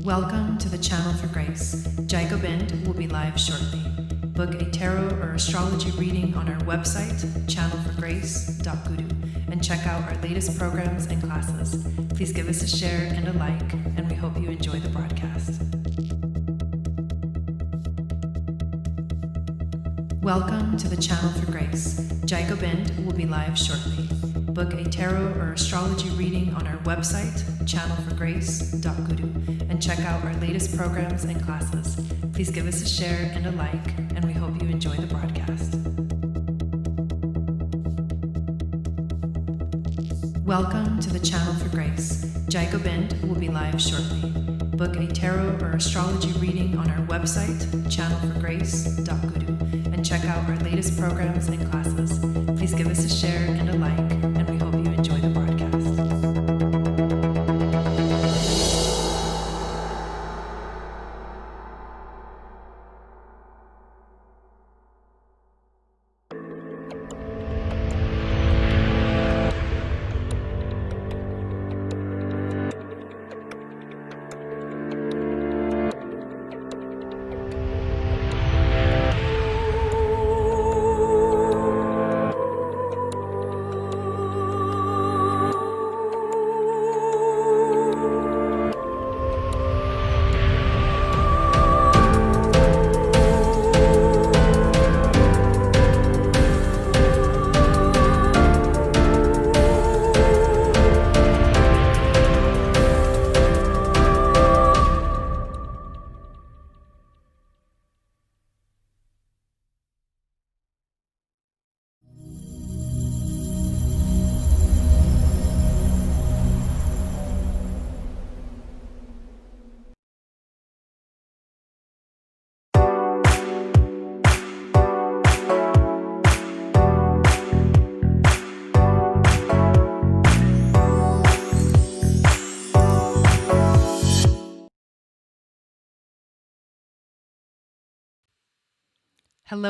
Welcome to the Channel for Grace. Jai Gobind will be live shortly. Book a tarot or astrology reading on our website, channelforgrace.guru, and check out our latest programs and classes. Please give us a share and a like, and we hope you enjoy the broadcast. Welcome to the Channel for Grace. Jai Gobind will be live shortly. Book a tarot or astrology reading on our website, channelforgrace.guru, and check out our latest programs and classes. Please give us a share and a like, and we hope you enjoy the broadcast. Welcome to the Channel for Grace. Jai Gobind will be live shortly. Book a tarot or astrology reading on our website, channelforgrace.guru, and check out our latest programs and classes. Please give us a share and a like, and we hope you enjoy the broadcast.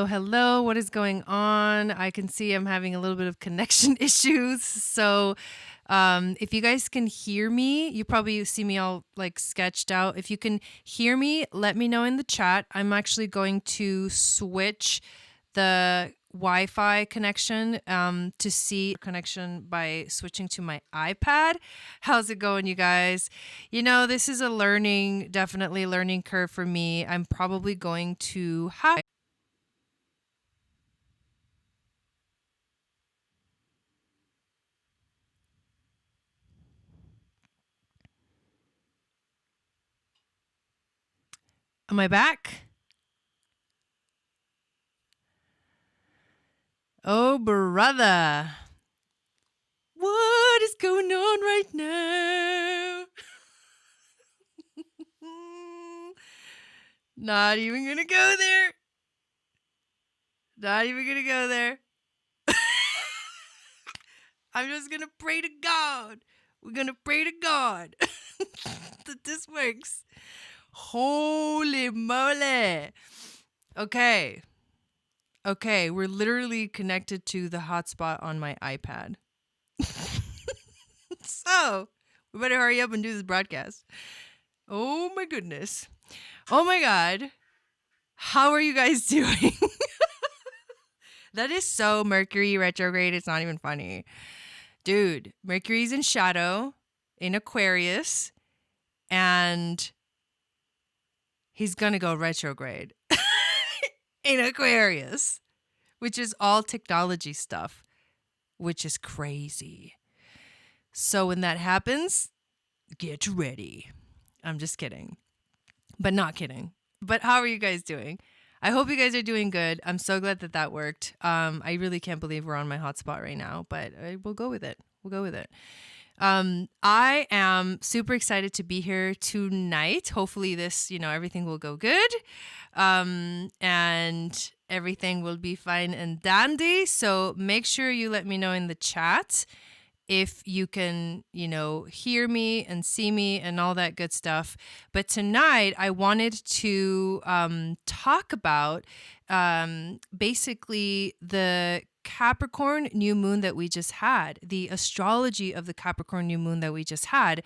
Hello. What is going on? I can see I'm having a little bit of connection issues. So if you guys can hear me, you probably see me all like sketched out. If you can hear me, let me know in the chat. I'm actually going to switch the Wi-Fi connection to see connection by switching to my iPad. How's it going, you guys? You know, this is a definitely learning curve for me. I'm probably going to have... Am I back? Oh, brother. What is going on right now? Not even gonna go there. Not even gonna go there. I'm just gonna pray to God. We're gonna pray to God that this works. Holy moly. Okay, we're literally connected to the hotspot on my iPad. So, we better hurry up and do this broadcast. Oh my goodness. Oh my God. How are you guys doing? That is so Mercury retrograde. It's not even funny. Dude, Mercury's in shadow in Aquarius, and he's gonna go retrograde in Aquarius, which is all technology stuff, which is crazy. So when that happens, get ready. I'm just kidding, but not kidding. But how are you guys doing? I hope you guys are doing good. I'm so glad that worked. I really can't believe we're on my hotspot right now, but we'll go with it. I am super excited to be here tonight. Hopefully this, everything will go good. And everything will be fine and dandy. So make sure you let me know in the chat if you can, hear me and see me and all that good stuff. But tonight I wanted to talk about basically the Capricorn New Moon that we just had, the astrology of the Capricorn New Moon that we just had.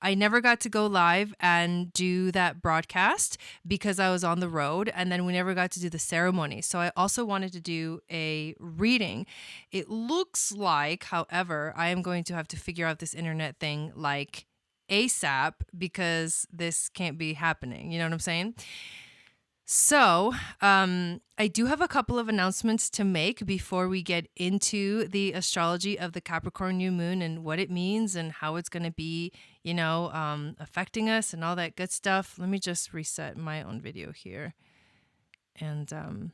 I never got to go live and do that broadcast because I was on the road, and then we never got to do the ceremony. So I also wanted to do a reading. It looks like, however, I am going to have to figure out this internet thing like ASAP because this can't be happening. You know what I'm saying? So, I do have a couple of announcements to make before we get into the astrology of the Capricorn New Moon and what it means and how it's going to be, affecting us and all that good stuff. Let me just reset my own video here. And,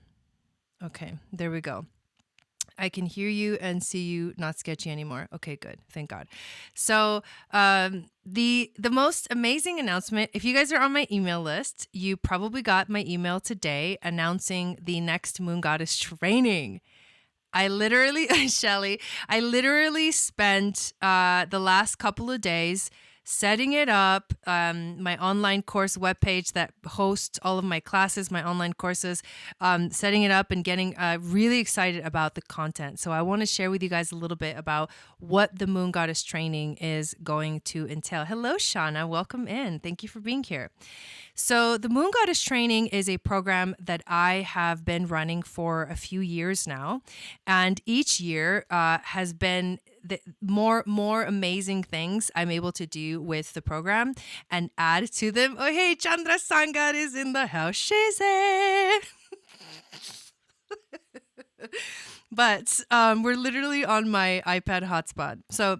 okay, there we go. I can hear you and see you, not sketchy anymore. Okay, good. Thank God. So the most amazing announcement, if you guys are on my email list, you probably got my email today announcing the next Moon Goddess training. I literally, Shelly, I literally spent the last couple of days setting it up, my online course webpage that hosts all of my classes, my online courses, setting it up and getting really excited about the content. So I want to share with you guys a little bit about what the Moon Goddess training is going to entail. Hello, Shauna. Welcome in. Thank you for being here. So the Moon Goddess training is a program that I have been running for a few years now. And each year has been the more amazing things I'm able to do with the program and add to them. Oh, hey, Chandra Sangar is in the house. She's it. But we're literally on my iPad hotspot. So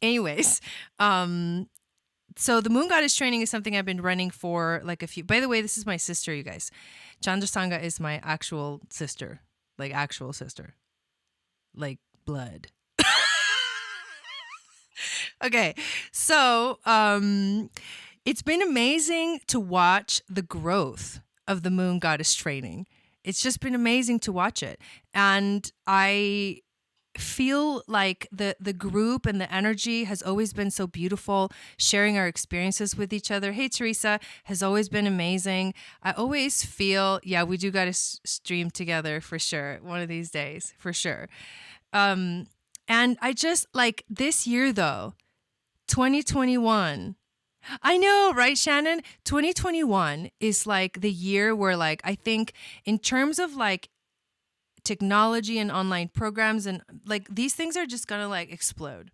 anyways, so the Moon Goddess training is something I've been running for like a few. By the way, this is my sister, you guys. Chandra Sangha is my actual sister, like blood. Okay, so it's been amazing to watch the growth of the Moon Goddess training. It's just been amazing to watch it, and I feel like the group and the energy has always been so beautiful. Sharing our experiences with each other. Hey, Teresa, has always been amazing. I always feel, yeah, we do got to stream together for sure. One of these days, for sure. And I just like this year though, 2021. I know, right, Shannon? 2021 is like the year where like, I think in terms of like technology and online programs and like these things are just gonna like explode.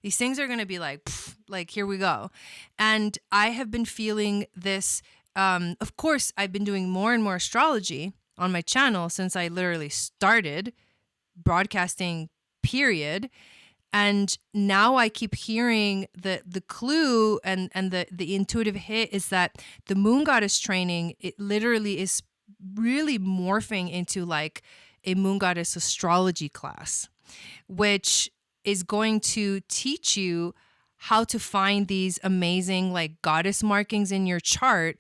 These things are gonna be like, pff, like here we go. And I have been feeling this. Of course, I've been doing more and more astrology on my channel since I literally started broadcasting, period. And now I keep hearing the clue and the intuitive hit is that the Moon Goddess training, it literally is really morphing into like a Moon Goddess astrology class, which is going to teach you how to find these amazing like goddess markings in your chart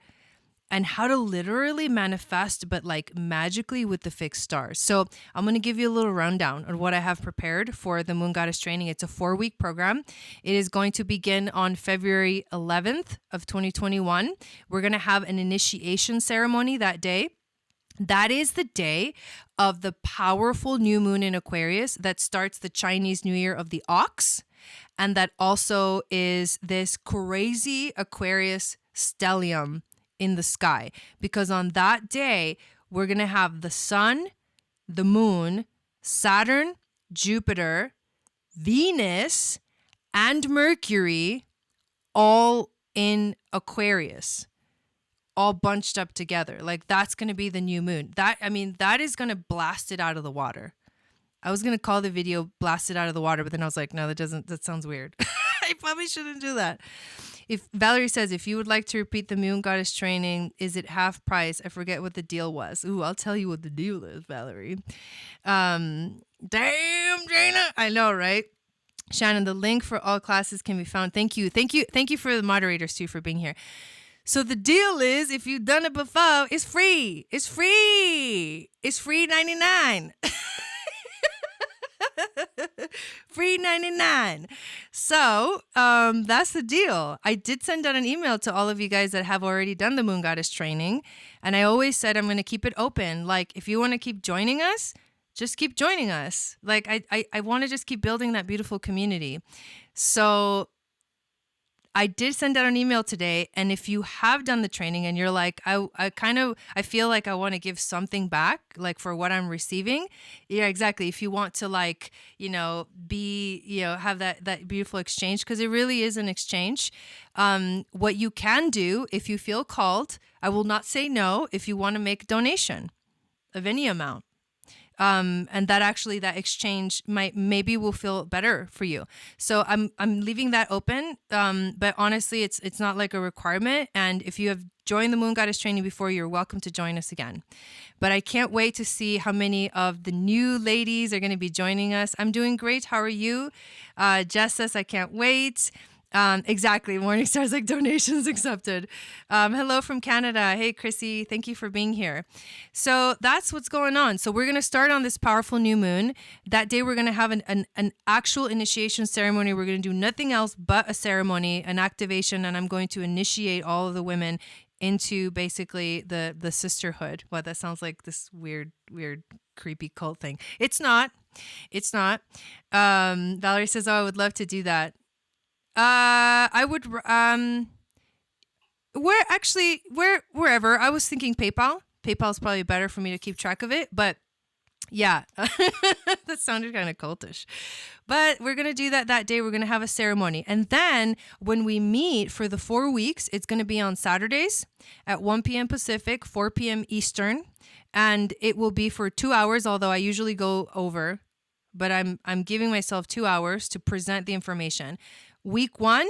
and how to literally manifest, but like magically with the fixed stars. So I'm going to give you a little rundown on what I have prepared for the Moon Goddess training. It's a 4-week program. It is going to begin on February 11th of 2021. We're going to have an initiation ceremony that day. That is the day of the powerful new moon in Aquarius that starts the Chinese New Year of the Ox. And that also is this crazy Aquarius stellium in the sky. Because on that day, we're going to have the sun, the moon, Saturn, Jupiter, Venus, and Mercury all in Aquarius. All bunched up together. Like that's going to be the new moon. That is going to blast it out of the water. I was going to call the video Blasted Out of the Water, but then I was like, no, that sounds weird. I probably shouldn't do that. If Valerie says, if you would like to repeat the Moon Goddess training, is it half price? I forget what the deal was. Ooh, I'll tell you what the deal is, Valerie. Damn, Jana. I know, right? Shannon, the link for all classes can be found. Thank you for the moderators too for being here. So the deal is, if you've done it before, it's free. It's free. It's free 99. Free 99. So that's the deal. I did send out an email to all of you guys that have already done the Moon Goddess training. And I always said I'm going to keep it open. Like, if you want to keep joining us, just keep joining us. Like, I want to just keep building that beautiful community. So I did send out an email today, and if you have done the training and you're like, I feel like I want to give something back, like for what I'm receiving. Yeah, exactly. If you want to like, have that beautiful exchange, because it really is an exchange. What you can do if you feel called, I will not say no if you want to make a donation of any amount. And that exchange maybe will feel better for you. So I'm leaving that open. But honestly, it's not like a requirement. And if you have joined the Moon Goddess training before, you're welcome to join us again. But I can't wait to see how many of the new ladies are going to be joining us. I'm doing great. How are you? Jess says, I can't wait. Exactly. Morningstar's like donations accepted. Hello from Canada. Hey, Chrissy. Thank you for being here. So that's what's going on. So we're going to start on this powerful new moon. That day, we're going to have an actual initiation ceremony. We're going to do nothing else but a ceremony, an activation, and I'm going to initiate all of the women into basically the sisterhood. Well, that sounds like this weird, creepy cult thing. It's not. Valerie says, oh, I would love to do that. I would, wherever. I was thinking PayPal. PayPal is probably better for me to keep track of it, but yeah, that sounded kind of cultish. But we're going to do that day. We're going to have a ceremony. And then when we meet for the 4 weeks, it's going to be on Saturdays at 1 p.m. Pacific, 4 p.m. Eastern. And it will be for 2 hours, although I usually go over, but I'm giving myself 2 hours to present the information. Week 1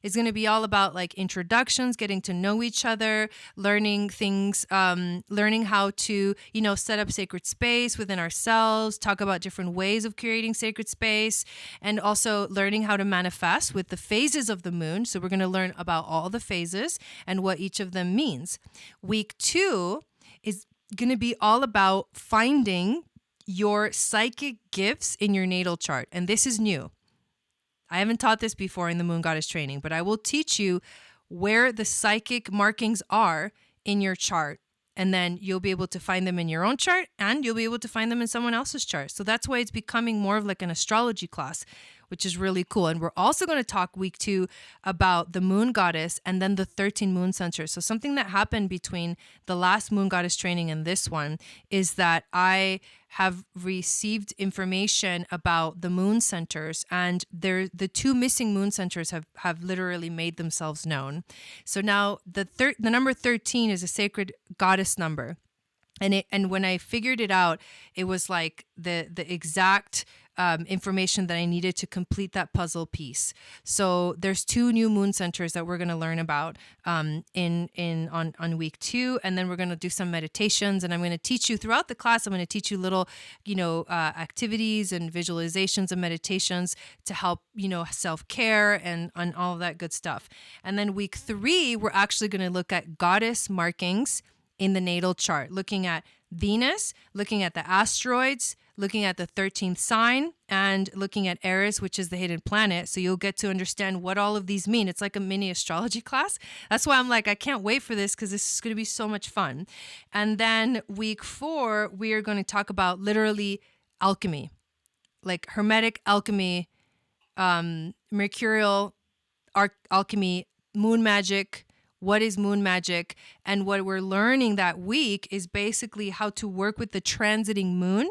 is going to be all about like introductions, getting to know each other, learning things, learning how to, set up sacred space within ourselves, talk about different ways of creating sacred space, and also learning how to manifest with the phases of the moon. So we're going to learn about all the phases and what each of them means. Week 2 is going to be all about finding your psychic gifts in your natal chart. And this is new. I haven't taught this before in the Moon Goddess training, but I will teach you where the psychic markings are in your chart. And then you'll be able to find them in your own chart, and you'll be able to find them in someone else's chart. So that's why it's becoming more of like an astrology class, which is really cool. And we're also going to talk week 2 about the Moon Goddess and then the 13 moon centers. So something that happened between the last Moon Goddess training and this one is that I have received information about the moon centers, and the 2 missing moon centers have literally made themselves known. So now the number 13 is a sacred goddess number. And when I figured it out, it was like the exact information that I needed to complete that puzzle piece. So there's 2 new moon centers that we're going to learn about on week 2, and then we're going to do some meditations, and I'm going to teach you throughout the class. I'm going to teach you little activities and visualizations and meditations to help self-care and all of that good stuff. And then week 3, we're actually going to look at goddess markings in the natal chart, looking at Venus, looking at the asteroids, looking at the 13th sign, and looking at Eris, which is the hidden planet. So you'll get to understand what all of these mean. It's like a mini astrology class. That's why I'm like, I can't wait for this, because this is going to be so much fun. And then week 4, we are going to talk about literally alchemy, like Hermetic alchemy, mercurial alchemy, moon magic. What is moon magic? And what we're learning that week is basically how to work with the transiting moon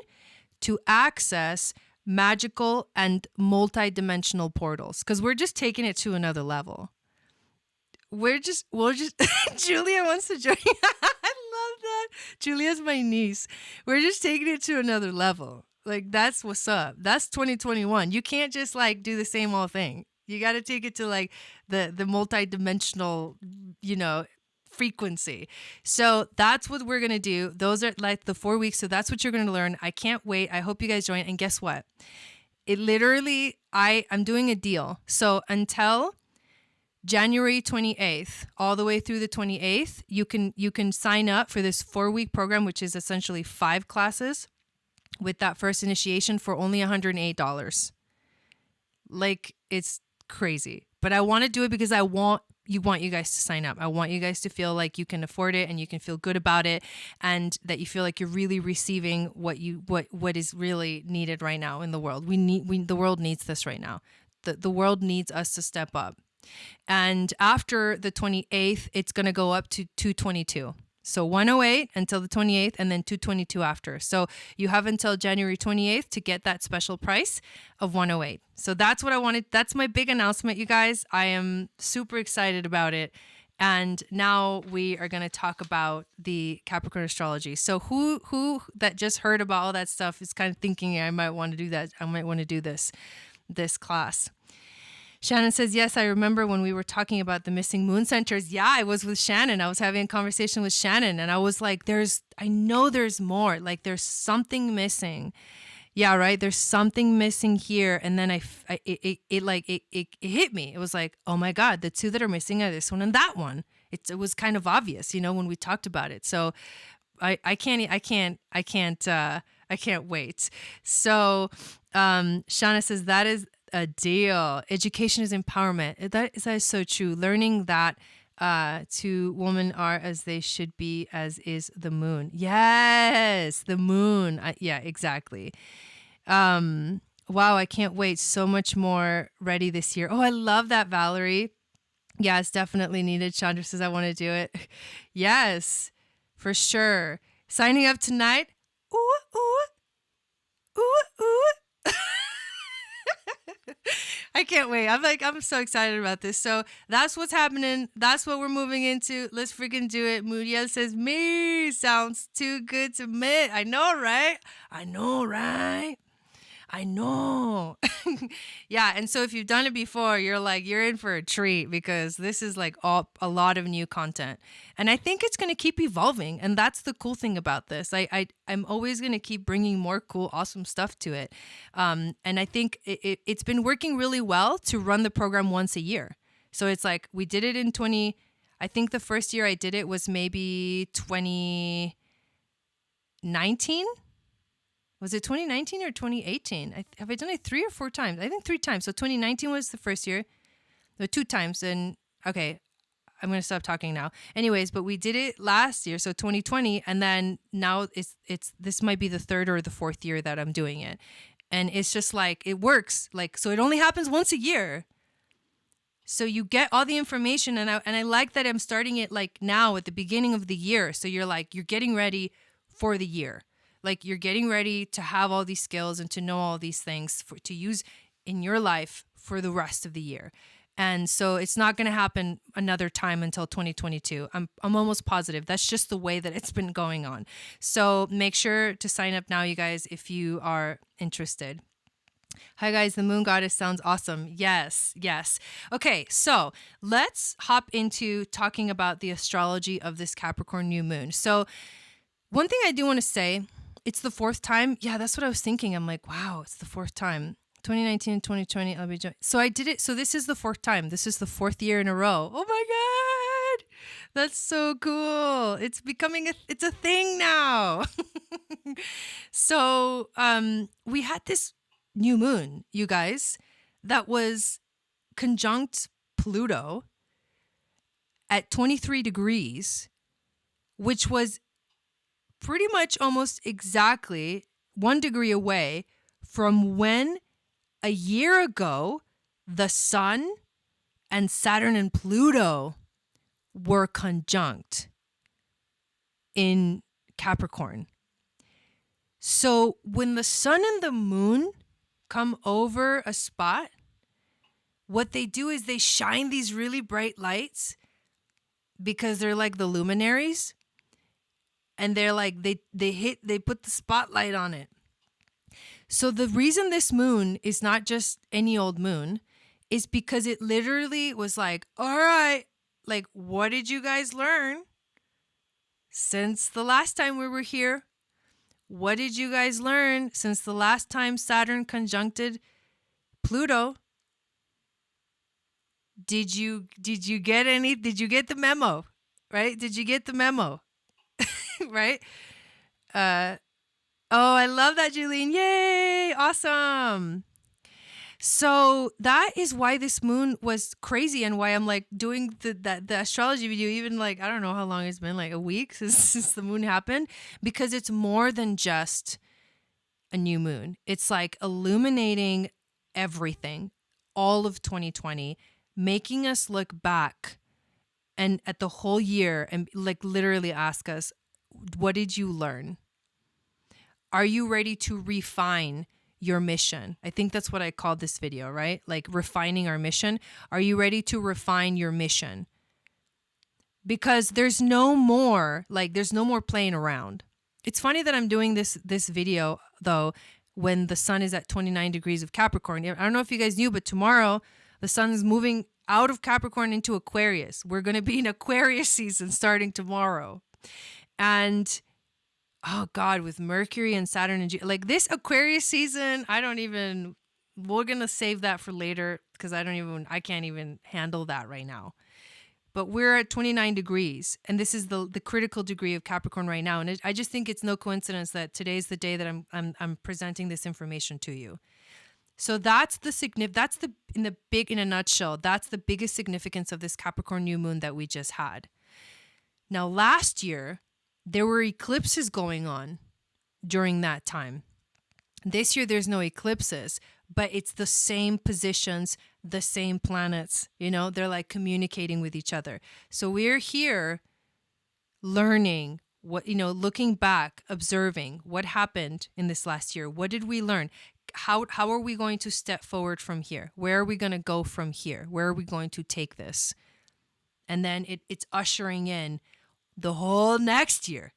to access magical and multi-dimensional portals, because we're just taking it to another level. We'll just Julia wants to join. I love that. Julia's my niece. We're just taking it to another level. Like, that's what's up. That's 2021. You can't just like do the same old thing. You got to take it to like the multi-dimensional, frequency. So that's what we're going to do. Those are like the 4 weeks. So that's what you're going to learn. I can't wait. I hope you guys join. And guess what? It literally, I'm doing a deal. So until January 28th, all the way through the 28th, you can sign up for this 4-week program, which is essentially 5 classes with that first initiation for only $108. Like, it's crazy. But I want to do it because I want you guys to sign up. I want you guys to feel like you can afford it and you can feel good about it, and that you feel like you're really receiving what is really needed right now in the world. The world needs this right now. The world needs us to step up. And after the 28th, it's going to go up to 222. So 108 until the 28th and then 222 after. So you have until January 28th to get that special price of 108. So that's what I wanted. That's my big announcement, you guys. I am super excited about it. And now we are going to talk about the Capricorn astrology. So who that just heard about all that stuff is kind of thinking I might want to do that. I might want to do this class. Shannon says, yes, I remember when we were talking about the missing moon centers. Yeah, I was with Shannon. I was having a conversation with Shannon and I was like, I know there's more. Like there's something missing. Yeah, right. There's something missing here. And then it hit me. It was like, oh my God, the two that are missing are this one and that one. It was kind of obvious, when we talked about it. So I can't wait. So Shauna says that is a deal. Education is empowerment. That is so true. Learning that two women are as they should be, as is the moon. Yes, the moon. Yeah, exactly. Wow, I can't wait. So much more ready this year. Oh, I love that, Valerie. Yeah, it's definitely needed. Chandra says I want to do it. Yes, for sure. Signing up tonight. Ooh, ooh, ooh, ooh. I can't wait. I'm so excited about this. So that's what's happening. That's what we're moving into. Let's freaking do it. Muriel says, me sounds too good to admit. I know, right? I know. Yeah. And so if you've done it before, you're in for a treat because this is like a lot of new content. And I think it's going to keep evolving. And that's the cool thing about this. I'm always going to keep bringing more cool, awesome stuff to it. And I think it's been working really well to run the program once a year. So it's like we did it in I think the first year I did it was maybe 2019. Was it 2019 or 2018? Have I done it 3 or 4 times? I think 3 times. So 2019 was the first year. No, 2 times. And okay, I'm going to stop talking now. Anyways, but we did it last year, so 2020. And then now this might be the 3rd or the 4th year that I'm doing it. And it's just like, it works. Like, so it only happens once a year. So you get all the information. And I like that I'm starting it like now at the beginning of the year. So you're getting ready for the year. Like you're getting ready to have all these skills and to know all these things to use in your life for the rest of the year. And so it's not going to happen another time until 2022. I'm almost positive. That's just the way that it's been going on. So make sure to sign up now, you guys, if you are interested. Hi guys, the moon goddess sounds awesome. Yes. Okay, so let's hop into talking about the astrology of this Capricorn new moon. So one thing I do want to say, it's the 4th time. Yeah, that's what I was thinking. I'm like, wow, it's the 4th time. 2019 and 2020, I'll be so I did it. So this is the 4th time. This is the 4th year in a row. Oh my God. That's so cool. It's becoming it's a thing now. So we had this new moon, you guys, that was conjunct Pluto at 23 degrees, which was pretty much almost exactly 1 degree away from when a year ago the Sun and Saturn and Pluto were conjunct in Capricorn. So when the Sun and the Moon come over a spot, what they do is they shine these really bright lights because they're like the luminaries. And they're like, they put the spotlight on it. So the reason this moon is not just any old moon is because it literally was like, all right, like, what did you guys learn since the last time we were here? What did you guys learn since the last time Saturn conjuncted Pluto? Did you get the memo? Right? Did you get the memo? Right? Oh, I love that, Julene. Yay! Awesome. So that is why this moon was crazy and why I'm like doing the astrology video, even like, I don't know how long it's been, like a week since the moon happened, because it's more than just a new moon. It's like illuminating everything, all of 2020, making us look back and at the whole year and like literally ask us, what did you learn? Are you ready to refine your mission? I think that's what I called this video, right? Like refining our mission. Are you ready to refine your mission? Because there's no more playing around. It's funny that I'm doing this video though when the sun is at 29 degrees of Capricorn. I don't know if you guys knew, but tomorrow the sun is moving out of Capricorn into Aquarius. We're going to be in Aquarius season starting tomorrow. And oh God, with Mercury and Saturn and like this Aquarius season, we're going to save that for later because I can't even handle that right now. But we're at 29 degrees, and this is the critical degree of Capricorn right now. And I just think it's no coincidence that today's the day that I'm presenting this information to you. So that's in a nutshell, that's the biggest significance of this Capricorn new moon that we just had. Now, last year, there were eclipses going on during that time. This year, there's no eclipses, but it's the same positions, the same planets, they're like communicating with each other. So we're here learning what, looking back, observing what happened in this last year. What did we learn? How are we going to step forward from here? Where are we going to go from here? Where are we going to take this? And then it's ushering in the whole next year.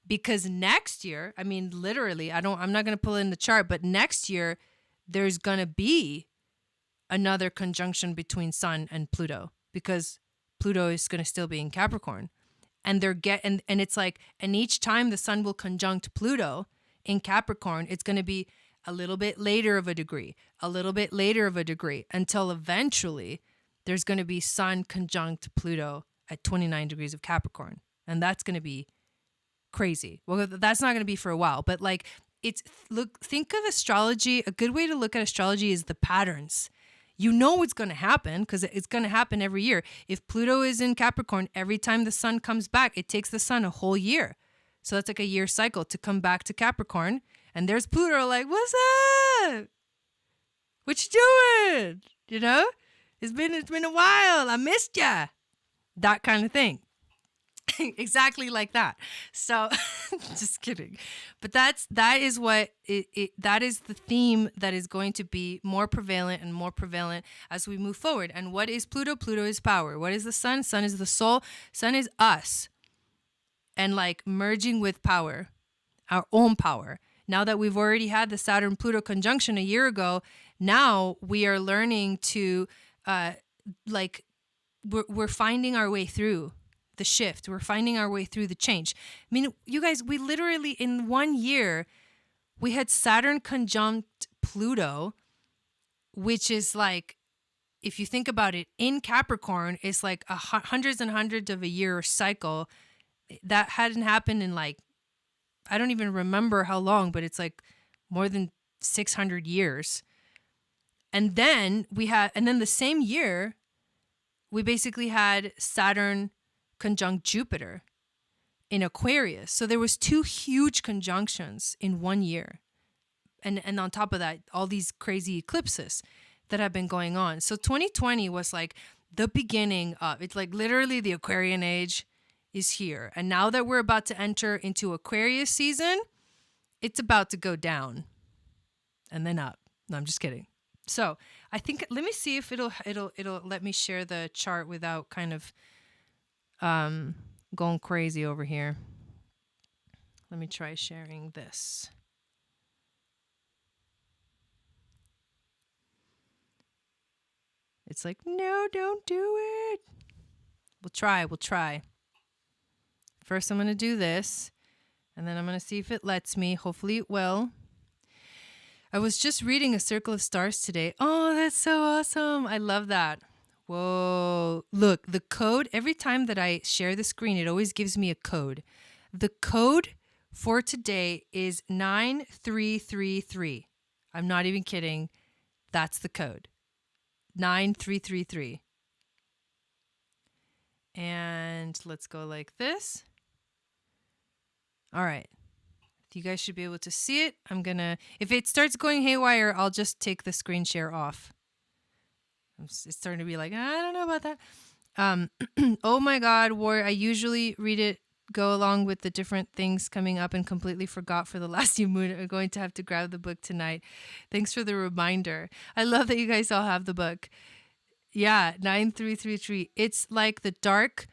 Because next year, literally, I'm not going to pull in the chart, but next year, there's going to be another conjunction between Sun and Pluto because Pluto is going to still be in Capricorn. And it's like, and each time the Sun will conjunct Pluto in Capricorn, it's going to be a little bit later of a degree, until eventually there's going to be Sun conjunct Pluto at 29 degrees of Capricorn. And that's going to be crazy. Well, that's not going to be for a while, but like think of astrology. A good way to look at astrology is the patterns. You know what's going to happen because it's going to happen every year. If Pluto is in Capricorn, every time the sun comes back, it takes the sun a whole year. So that's like a year cycle to come back to Capricorn. And there's Pluto like, what's up? What you doing? It's been a while. I missed ya. That kind of thing. Exactly like that. So just kidding. But that is what that is the theme that is going to be more prevalent and more prevalent as we move forward. And what is Pluto? Pluto is power. What is the sun? Sun is the soul. Sun is us. And like merging with power, our own power. Now that we've already had the Saturn-Pluto conjunction a year ago, now we are learning to we're finding our way through the shift. We're finding our way through the change. You guys, we literally in 1 year, we had Saturn conjunct Pluto, which is like, if you think about it, in Capricorn, it's like hundreds and hundreds of a year cycle. That hadn't happened in like, I don't even remember how long, but it's like more than 600 years. And then the same year, we basically had Saturn conjunct Jupiter in Aquarius. So there was 2 huge conjunctions in 1 year. And on top of that, all these crazy eclipses that have been going on. So 2020 was like the beginning of, it's like literally the Aquarian age is here. And now that we're about to enter into Aquarius season, it's about to go down and then up. No, I'm just kidding. So I think, let me see if it'll let me share the chart without kind of going crazy over here. Let me try sharing this. It's like, no, don't do it. We'll try. First, I'm going to do this, and then I'm going to see if it lets me. Hopefully it will. I was just reading A Circle of Stars today. Oh, that's so awesome. I love that. Whoa. Look, the code, every time that I share the screen, it always gives me a code. The code for today is 9333. I'm not even kidding. That's the code. 9333. And let's go like this. All right. You guys should be able to see it. If it starts going haywire, I'll just take the screen share off. It's starting to be like, I don't know about that. Oh my God, War. I usually read it, go along with the different things coming up, and completely forgot for the last new moon. I'm going to have to grab the book tonight. Thanks for the reminder. I love that you guys all have the book. Yeah, 9333. It's like the dark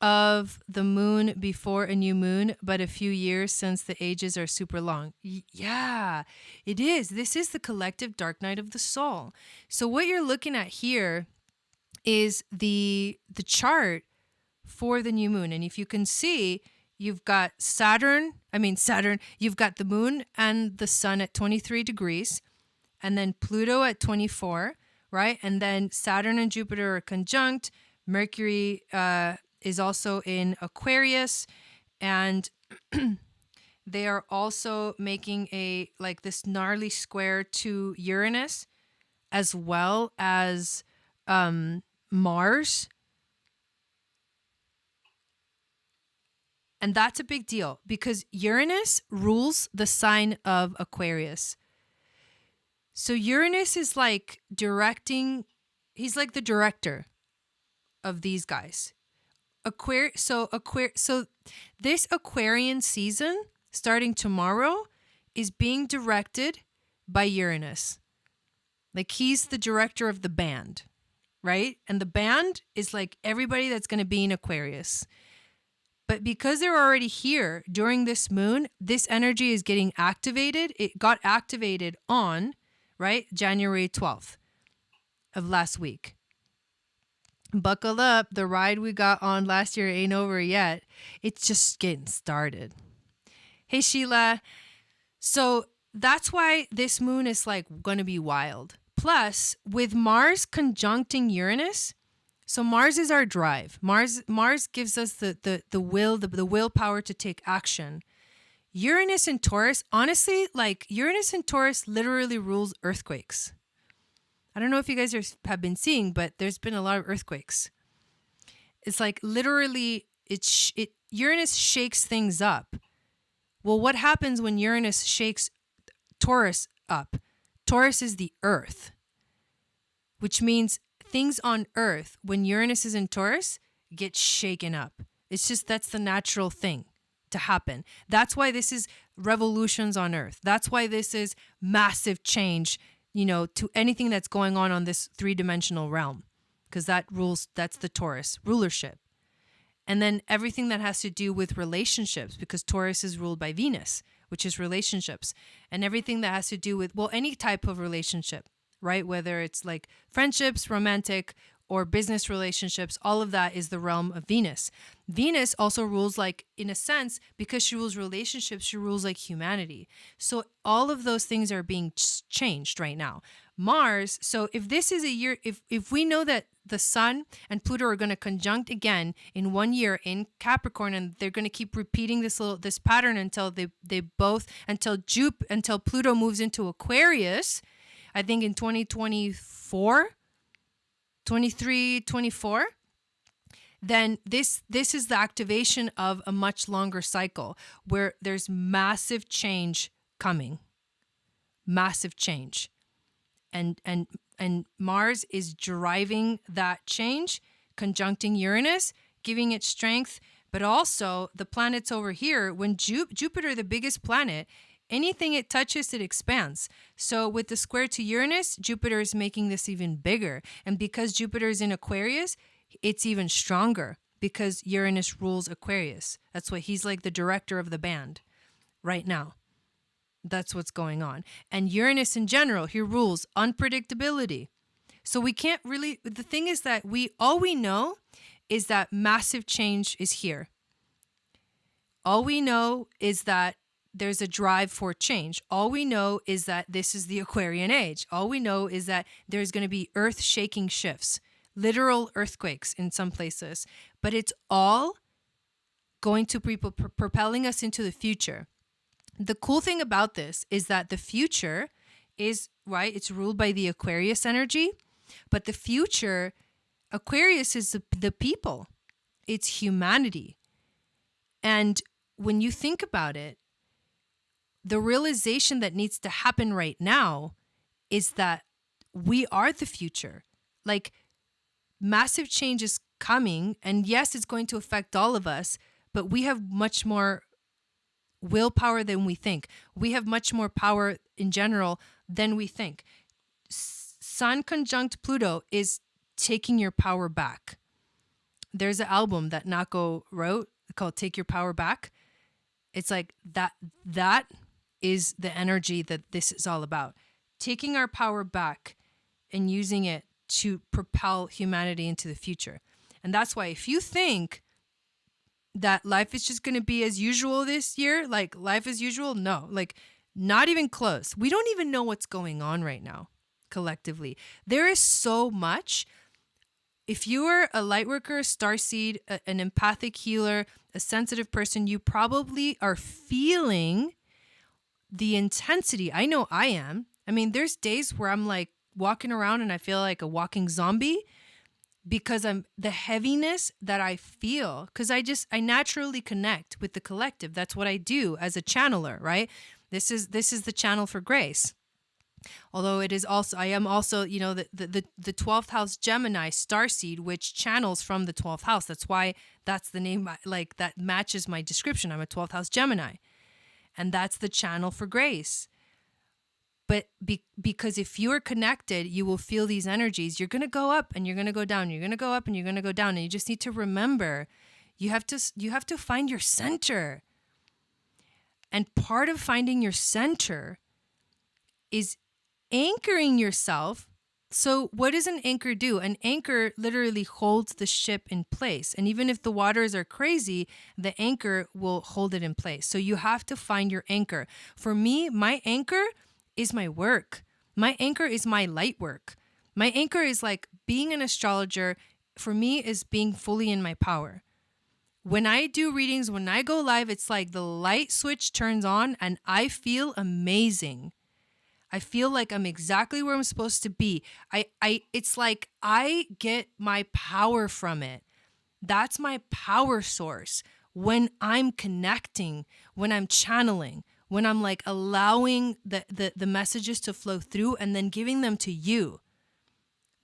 of the moon before a new moon, but a few years since the ages are super long. Yeah, it is. This is the collective dark night of the soul. So what you're looking at here is the chart for the new moon. And if you can see, you've got Saturn, you've got the moon and the sun at 23 degrees, and then Pluto at 24, right? And then Saturn and Jupiter are conjunct. Mercury is also in Aquarius, and they are also making this gnarly square to Uranus, as well as Mars. And that's a big deal because Uranus rules the sign of Aquarius. So Uranus is like directing, he's like the director of these guys. So this Aquarian season, starting tomorrow, is being directed by Uranus. Like he's the director of the band, right? And the band is like everybody that's going to be in Aquarius. But because they're already here during this moon, this energy is getting activated. It got activated on, right, January 12th of last week. Buckle up. The ride we got on last year ain't over yet. It's just getting started. Hey, Sheila. So that's why this moon is like going to be wild. Plus, with Mars conjuncting Uranus, so Mars is our drive. Mars gives us the willpower to take action. Uranus and Taurus, honestly, like Uranus and Taurus literally rules earthquakes. I don't know if you guys have been seeing, but there's been a lot of earthquakes. It's like literally, Uranus shakes things up. Well, what happens when Uranus shakes Taurus up? Taurus is the earth, which means things on earth, when Uranus is in Taurus, get shaken up. It's just, that's the natural thing to happen. That's why this is revolutions on earth. That's why this is massive change, to anything that's going on this three-dimensional realm, because that's the Taurus rulership. And then everything that has to do with relationships, because Taurus is ruled by Venus, which is relationships, and everything that has to do with, any type of relationship, right? Whether it's like friendships, romantic, or business relationships, all of that is the realm of Venus. Venus also rules, like, in a sense, because she rules relationships, she rules like humanity. So all of those things are being changed right now. Mars, so if this is a year, if we know that the Sun and Pluto are going to conjunct again in 1 year in Capricorn, and they're going to keep repeating this pattern until until Pluto moves into Aquarius, I think in 2024, 23, 24, then this is the activation of a much longer cycle where there's massive change coming. Massive change. And Mars is driving that change, conjuncting Uranus, giving it strength, but also the planets over here, when Jupiter, the biggest planet, anything it touches, it expands. So with the square to Uranus, Jupiter is making this even bigger. And because Jupiter is in Aquarius, it's even stronger because Uranus rules Aquarius. That's why he's like the director of the band right now. That's what's going on. And Uranus in general, he rules unpredictability. So we can't really, the thing is that all we know is that massive change is here. All we know is that there's a drive for change. All we know is that this is the Aquarian age. All we know is that there's going to be earth-shaking shifts, literal earthquakes in some places, but it's all going to be propelling us into the future. The cool thing about this is that the future is, right, it's ruled by the Aquarius energy, but the future, Aquarius is the people. It's humanity. And when you think about it, the realization that needs to happen right now is that we are the future. Like, massive change is coming, and yes, it's going to affect all of us, but we have much more willpower than we think. We have much more power in general than we think. Sun conjunct Pluto is taking your power back. There's an album that Nako wrote called Take Your Power Back. It's like that is the energy that this is all about. Taking our power back and using it to propel humanity into the future. And that's why if you think that life is just going to be as usual this year, like life as usual, no, like not even close. We don't even know what's going on right now collectively. There is so much. If you are a light worker, a starseed, an empathic healer, a sensitive person, you probably are feeling the intensity. I know I am. I mean, there's days where I'm like walking around and I feel like a walking zombie because I'm the heaviness that I feel, because I naturally connect with the collective. That's what I do as a channeler, right? This is the channel for grace. Although it is also, I am also, you know, the 12th house Gemini starseed, which channels from the 12th house. That's why that's the name, like that matches my description. I'm a 12th house Gemini, and that's the channel for grace. But because if you are connected, you will feel these energies. You're going to go up and you're going to go down. You're going to go up and you're going to go down. And you just need to remember, you have to find your center. And part of finding your center is anchoring yourself. So what does an anchor do? An anchor literally holds the ship in place. And even if the waters are crazy, the anchor will hold it in place. So you have to find your anchor. For me, my anchor is my work. My anchor is my light work. My anchor is like being an astrologer. For me, is being fully in my power. When I do readings, when I go live, it's like the light switch turns on and I feel amazing. I feel like I'm exactly where I'm supposed to be. It's like I get my power from it. That's my power source. When I'm connecting, when I'm channeling, when I'm like allowing the messages to flow through and then giving them to you.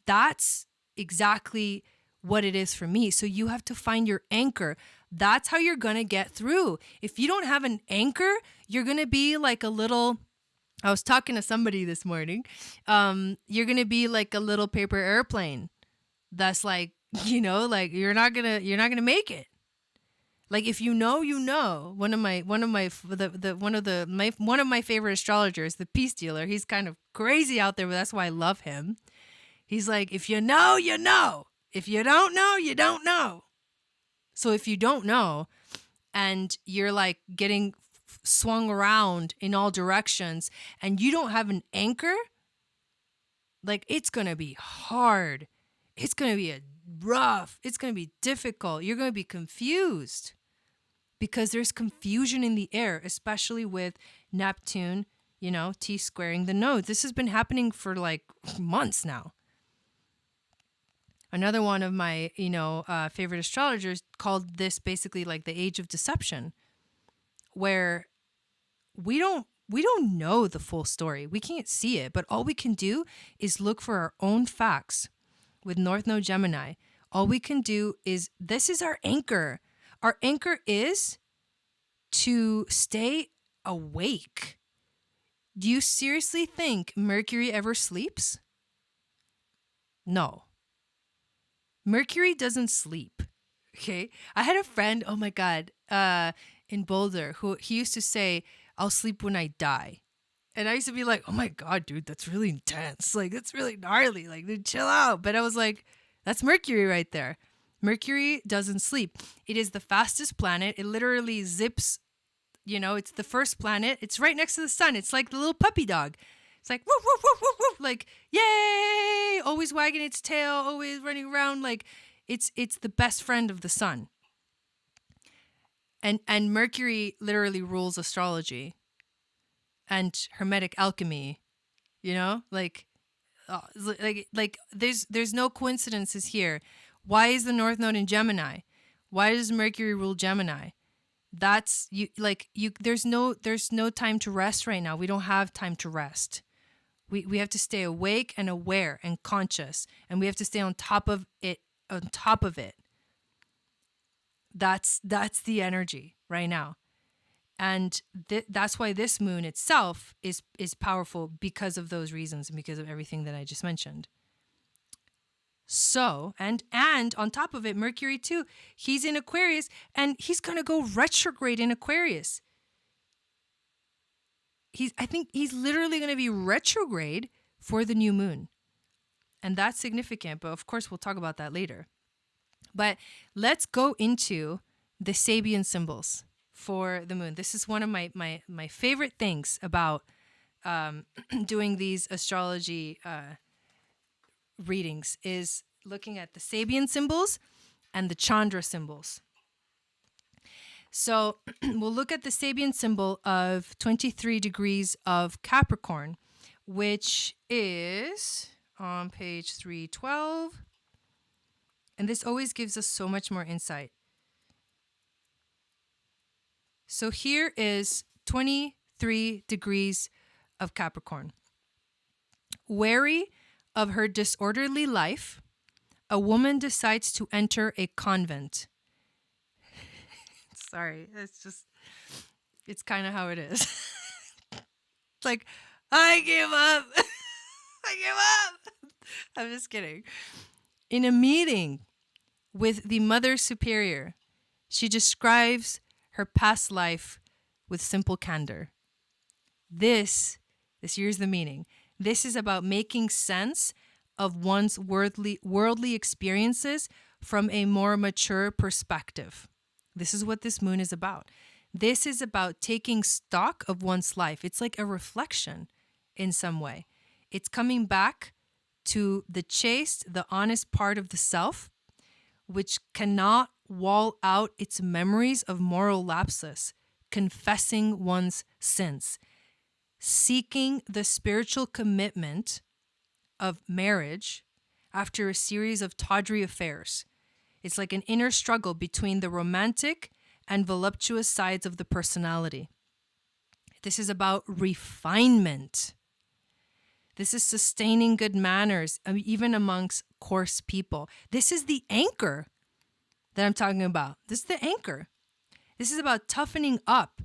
That's exactly what it is for me. So you have to find your anchor. That's how you're going to get through. If you don't have an anchor, you're going to be like a little, I was talking to somebody this morning. You're going to be like a little paper airplane. That's like, you know, like you're not going to make it. Like if you know, you know. One of my favorite astrologers, the Peace Dealer. He's kind of crazy out there, but that's why I love him. He's like, if you know, you know. If you don't know, you don't know. So if you don't know, and you're like getting swung around in all directions, and you don't have an anchor, like it's gonna be hard. It's gonna be rough. It's gonna be difficult. You're gonna be confused. Because there's confusion in the air, especially with Neptune, you know, T-squaring the nodes. This has been happening for like months now. Another one of my, favorite astrologers called this basically like the age of deception, where we don't know the full story. We can't see it, but all we can do is look for our own facts. With North Node Gemini, all we can do is, this is our anchor. Our anchor is to stay awake. Do you seriously think Mercury ever sleeps? No. Mercury doesn't sleep. Okay? I had a friend, oh my God, in Boulder, who he used to say, I'll sleep when I die. And I used to be like, oh my God, dude, that's really intense. Like, that's really gnarly. Like, dude, chill out. But I was like, that's Mercury right there. Mercury doesn't sleep. It is the fastest planet. It literally zips, it's the first planet. It's right next to the sun. It's like the little puppy dog. It's like, woof, woof, woof, woof, woof, like, yay, always wagging its tail, always running around. Like, it's the best friend of the sun. And Mercury literally rules astrology and Hermetic alchemy, like there's no coincidences here. Why is the North Node in Gemini? Why does Mercury rule Gemini? There's no time to rest right now. We don't have time to rest. We have to stay awake and aware and conscious, and we have to stay on top of it. On top of it. That's the energy right now, and that's why this moon itself is powerful, because of those reasons and because of everything that I just mentioned. So, and on top of it, Mercury too, he's in Aquarius, and he's going to go retrograde in Aquarius. I think he's literally going to be retrograde for the new moon. And that's significant, but of course we'll talk about that later. But let's go into the Sabian symbols for the moon. This is one of my favorite things about doing these astrology readings, is looking at the Sabian symbols and the Chandra symbols. So we'll look at the Sabian symbol of 23 degrees of Capricorn, which is on page 312. And this always gives us so much more insight. So here is 23 degrees of Capricorn. Wary of her disorderly life, a woman decides to enter a convent. Sorry, it's kind of how it is. It's like, I give up. I give up. I'm just kidding. In a meeting with the Mother Superior, she describes her past life with simple candor. This here's the meaning. This is about making sense of one's worldly experiences from a more mature perspective. This is what this moon is about. This is about taking stock of one's life. It's like a reflection in some way. It's coming back to the chaste, the honest part of the self, which cannot wall out its memories of moral lapses, confessing one's sins, seeking the spiritual commitment of marriage after a series of tawdry affairs. It's like an inner struggle between the romantic and voluptuous sides of the personality. This is about refinement. This is sustaining good manners, even amongst coarse people. This is the anchor that I'm talking about. This is the anchor. This is about toughening up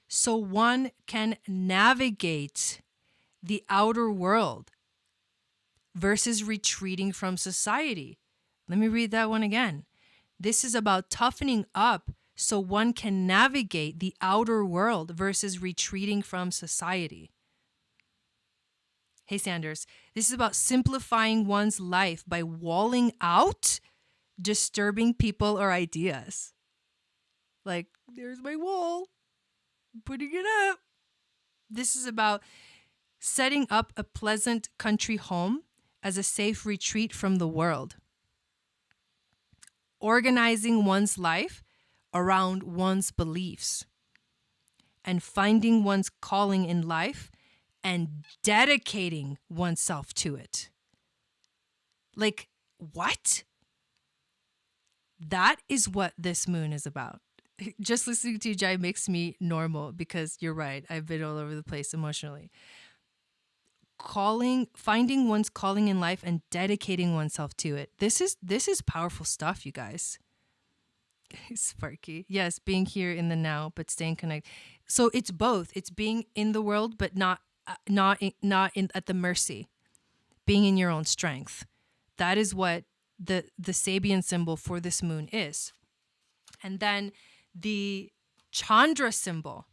so one can navigate the outer world versus retreating from society. Let me read that one again. This is about toughening up so one can navigate the outer world versus retreating from society. Hey, Sanders, this is about simplifying one's life by walling out disturbing people or ideas. Like, there's my wall. I'm putting it up. This is about setting up a pleasant country home as a safe retreat from the world. Organizing one's life around one's beliefs. And finding one's calling in life and dedicating oneself to it. Like, what? That is what this moon is about. Just listening to you, Jai, makes me normal, because you're right. I've been all over the place emotionally. Finding one's calling in life and dedicating oneself to it. This is powerful stuff, you guys. Sparky. Yes, being here in the now, but staying connected. So it's both. It's being in the world, but not at the mercy. Being in your own strength. That is what the Sabian symbol for this moon is. And then the Chandra symbol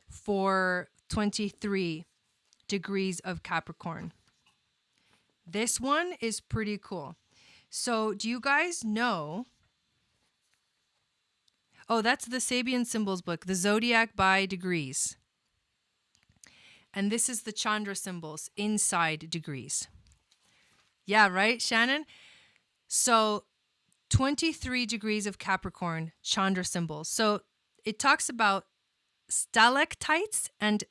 for 23 degrees of Capricorn. This one is pretty cool. So do you guys know? Oh, that's the Sabian Symbols book, the Zodiac by Degrees. And this is the Chandra symbols inside degrees. Yeah, right, Shannon? So 23 degrees of Capricorn, Chandra symbols. So it talks about stalactites and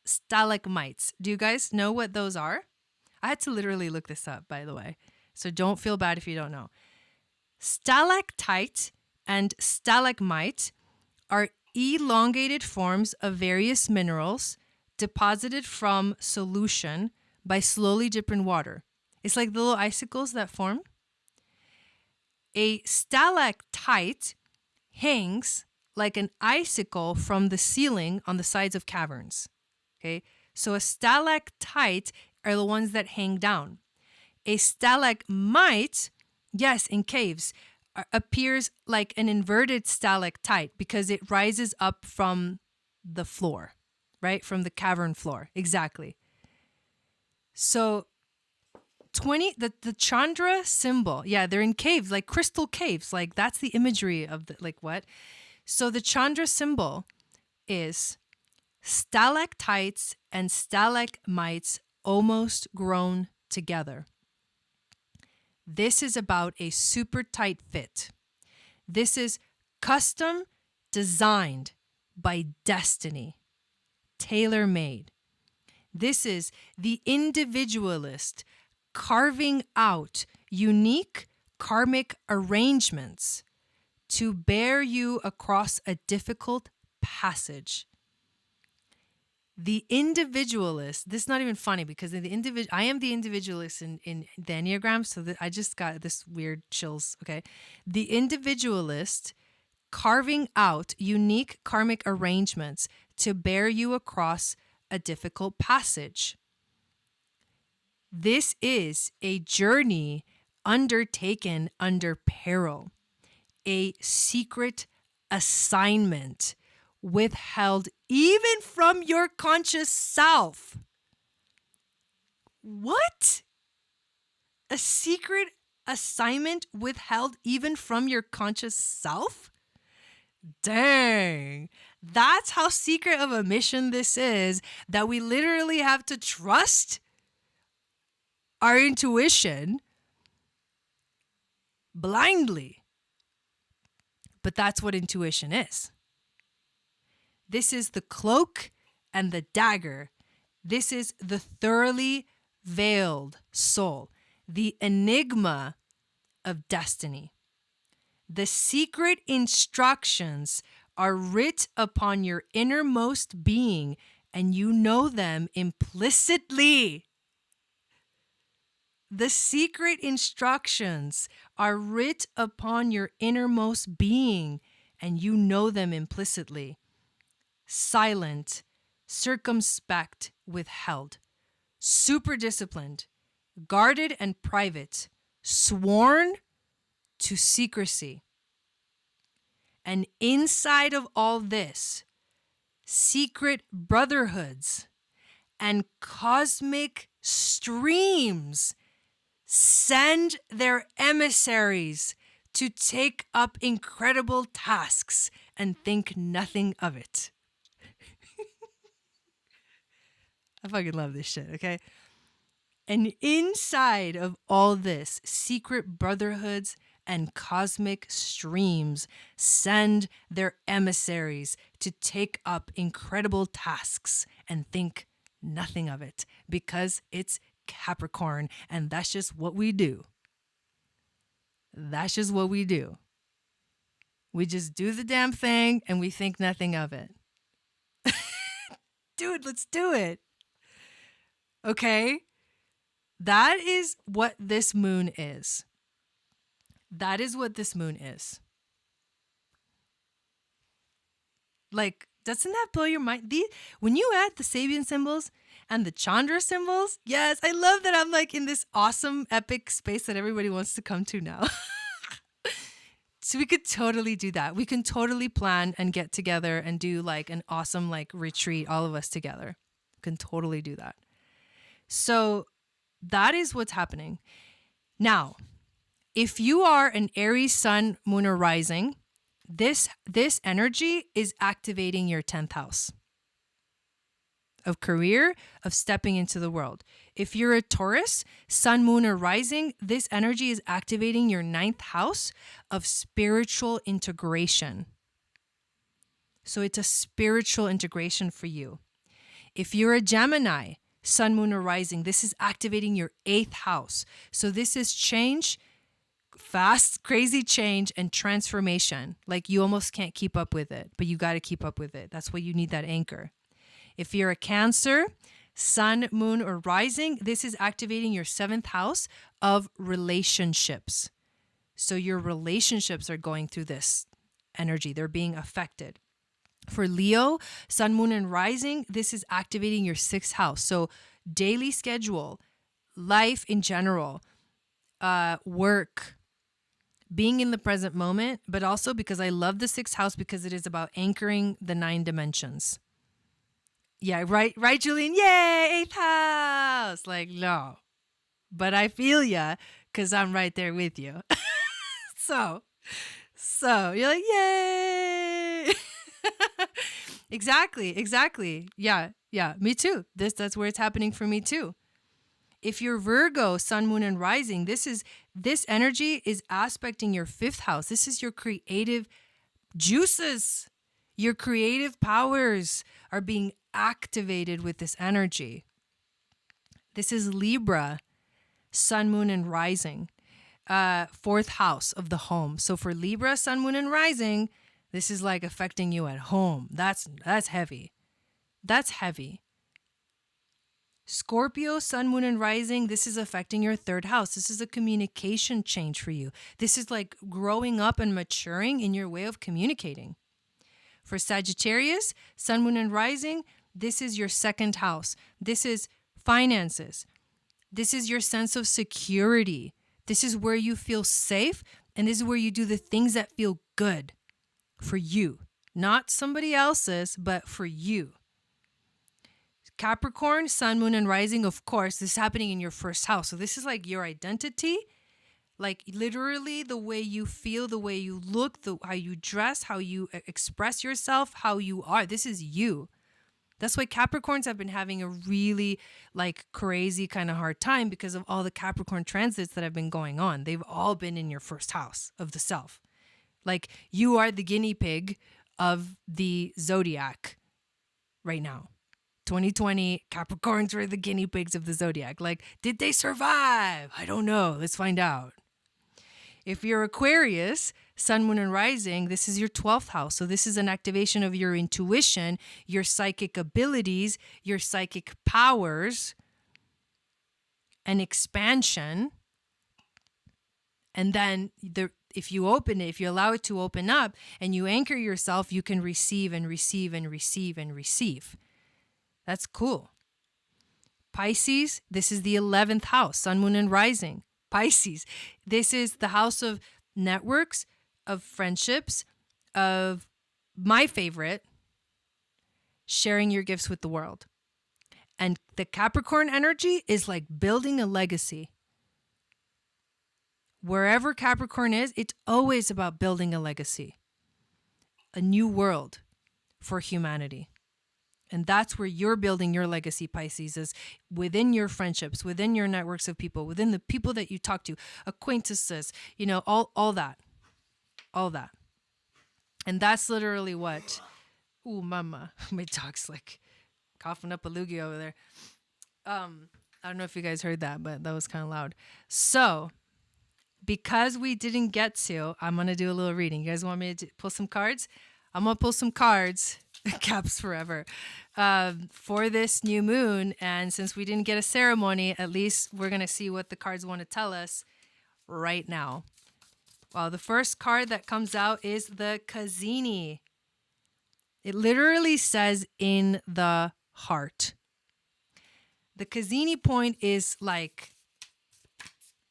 stalagmites. Do you guys know what those are? I had to literally look this up, by the way. So don't feel bad if you don't know. Stalactite and stalagmite are elongated forms of various minerals deposited from solution by slowly dipping water. It's like the little icicles that form. A stalactite hangs like an icicle from the ceiling on the sides of caverns. Okay, so a stalactite are the ones that hang down. A stalagmite, yes, in caves, appears like an inverted stalactite because it rises up from the floor, right? From the cavern floor. Exactly. So the Chandra symbol, yeah, they're in caves, like crystal caves. Like that's the imagery of the, like what? So the Chandra symbol is stalactites and stalagmites almost grown together. This is about a super tight fit. This is custom designed by destiny, tailor-made. This is the individualist carving out unique karmic arrangements to bear you across a difficult passage. The individualist, this is not even funny because I am the individualist in the Enneagram, so that I just got this weird chills, okay? The individualist carving out unique karmic arrangements to bear you across a difficult passage. This is a journey undertaken under peril, a secret assignment withheld even from your conscious self. What? A secret assignment withheld even from your conscious self? Dang. That's how secret of a mission this is, that we literally have to trust our intuition blindly. But that's what intuition is. This is the cloak and the dagger. This is the thoroughly veiled soul, the enigma of destiny. The secret instructions are writ upon your innermost being, and you know them implicitly. The secret instructions are writ upon your innermost being, and you know them implicitly. Silent, circumspect, withheld, super disciplined, guarded and private, sworn to secrecy. And inside of all this, secret brotherhoods and cosmic streams send their emissaries to take up incredible tasks and think nothing of it. I fucking love this shit, okay? And inside of all this, secret brotherhoods and cosmic streams send their emissaries to take up incredible tasks and think nothing of it, because it's Capricorn, and that's just what we do. That's just what we do. We just do the damn thing and we think nothing of it. Dude, let's do it. Okay? That is what this moon is. That is what this moon is. Like, doesn't that blow your mind? When you add the Sabian symbols and the Chandra symbols, yes, I love that I'm like in this awesome epic space that everybody wants to come to now. So we could totally do that. We can totally plan and get together and do like an awesome like retreat, all of us together. We can totally do that. So that is what's happening. Now, if you are an Aries sun, moon, or rising, this energy is activating your 10th house of career, of stepping into the world. If you're a Taurus, sun, moon, or rising, this energy is activating your 9th house of spiritual integration. So it's a spiritual integration for you. If you're a Gemini, sun, moon, or rising, this is activating your 8th house. So this is change, fast, crazy change and transformation. Like you almost can't keep up with it, but you got to keep up with it. That's why you need that anchor. If you're a Cancer, sun, moon, or rising, this is activating your 7th house of relationships. So your relationships are going through this energy. They're being affected. For Leo, sun, moon, and rising, this is activating your 6th house. So daily schedule, life in general, work, being in the present moment, but also because I love the 6th house because it is about anchoring the 9 dimensions. Yeah, right, Julian? Yay, 8th house. Like, no. But I feel ya because I'm right there with you. So you're like, yay. Exactly. Yeah, me too. That's where it's happening for me too. If you're Virgo, sun, moon, and rising, this energy is aspecting your 5th house. This is your creative juices. Your creative powers are being activated with this energy. This is Libra, sun, moon, and rising. 4th house of the home. So for Libra, sun, moon, and rising, this is like affecting you at home. That's heavy. That's heavy. Scorpio, sun, moon, and rising, this is affecting your 3rd house. This is a communication change for you. This is like growing up and maturing in your way of communicating. For Sagittarius, sun, moon, and rising, this is your 2nd house. This is finances. This is your sense of security. This is where you feel safe, and this is where you do the things that feel good for you. Not somebody else's, but for you. Capricorn, sun, moon, and rising, of course, this is happening in your 1st house. So this is like your identity, like literally the way you feel, the way you look, how you dress, how you express yourself, how you are. This is you. That's why Capricorns have been having a really like crazy kind of hard time because of all the Capricorn transits that have been going on. They've all been in your 1st house of the self. Like you are the guinea pig of the zodiac right now. 2020, Capricorns were the guinea pigs of the zodiac. Like, did they survive? I don't know. Let's find out. If you're Aquarius, sun, moon, and rising, this is your 12th house. So this is an activation of your intuition, your psychic abilities, your psychic powers, an expansion. And then if you open it, if you allow it to open up and you anchor yourself, you can receive and receive and receive and receive. That's cool. Pisces, this is the 11th house, sun, moon, and rising. Pisces, this is the house of networks, of friendships, of my favorite, sharing your gifts with the world. And the Capricorn energy is like building a legacy. Wherever Capricorn is, it's always about building a legacy, a new world for humanity. And that's where you're building your legacy, Pisces, is within your friendships, within your networks of people, within the people that you talk to, acquaintances, all that. And that's literally what, ooh, mama, my dog's like coughing up a loogie over there. I don't know if you guys heard that, but that was kind of loud. So because we didn't get to, I'm going to do a little reading. You guys want me to pull some cards? I'm going to pull some cards. Caps forever, for this new moon. And since we didn't get a ceremony, at least we're going to see what the cards want to tell us right now. Well, the first card that comes out is the Kazini. It literally says in the heart. The Kazini point is like